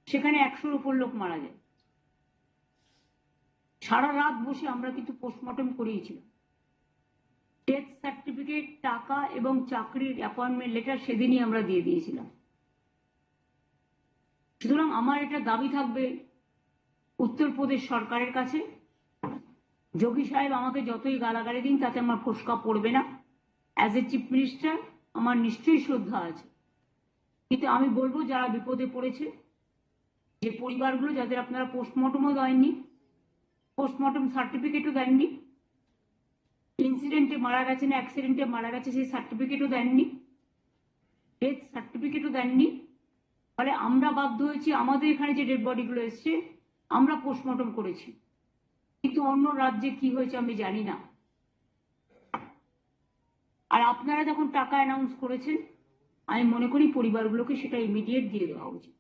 সেখানে 100-র উপর লোক মারা যায়। সারা রাত বসে আমরা কিন্তু পোস্টমর্টম করিয়েছিলাম। ডেথ সার্টিফিকেট, টাকা এবং চাকরির অ্যাপয়েন্টমেন্ট লেটার সেদিনই আমরা দিয়ে দিয়েছিলাম। সুতরাং আমার এটা দাবি থাকবে উত্তরপ্রদেশ সরকারের কাছে, যোগী সাহেব আমাকে যতই গালাগালি দিন তাতে আমার ফোসকা পড়বে না। অ্যাজ এ চিফ মিনিস্টার আমার নিশ্চয়ই শ্রদ্ধা আছে, কিন্তু আমি বলবো যারা বিপদে পড়েছে, যে পরিবারগুলো যাদের আপনারা পোস্টমর্টমও দেননি, পোস্টমর্টম সার্টিফিকেটও দেননি, ইনসিডেন্টে মারা গেছে না অ্যাক্সিডেন্টে মারা গেছে সেই সার্টিফিকেটও দেননি, ডেথ সার্টিফিকেটও দেননি, ফলে আমরা বাধ্য হয়েছি আমাদের এখানে যে ডেড বডিগুলো এসছে আমরা পোস্টমর্টম করেছি, কিন্তু অন্য রাজ্যে কি হয়েছে আমি জানি না। আর আপনারা যখন টাকা অ্যানাউন্স করেছেন আমি মনে করি পরিবারগুলোকে সেটা ইমিডিয়েট দিয়ে দেওয়া উচিত।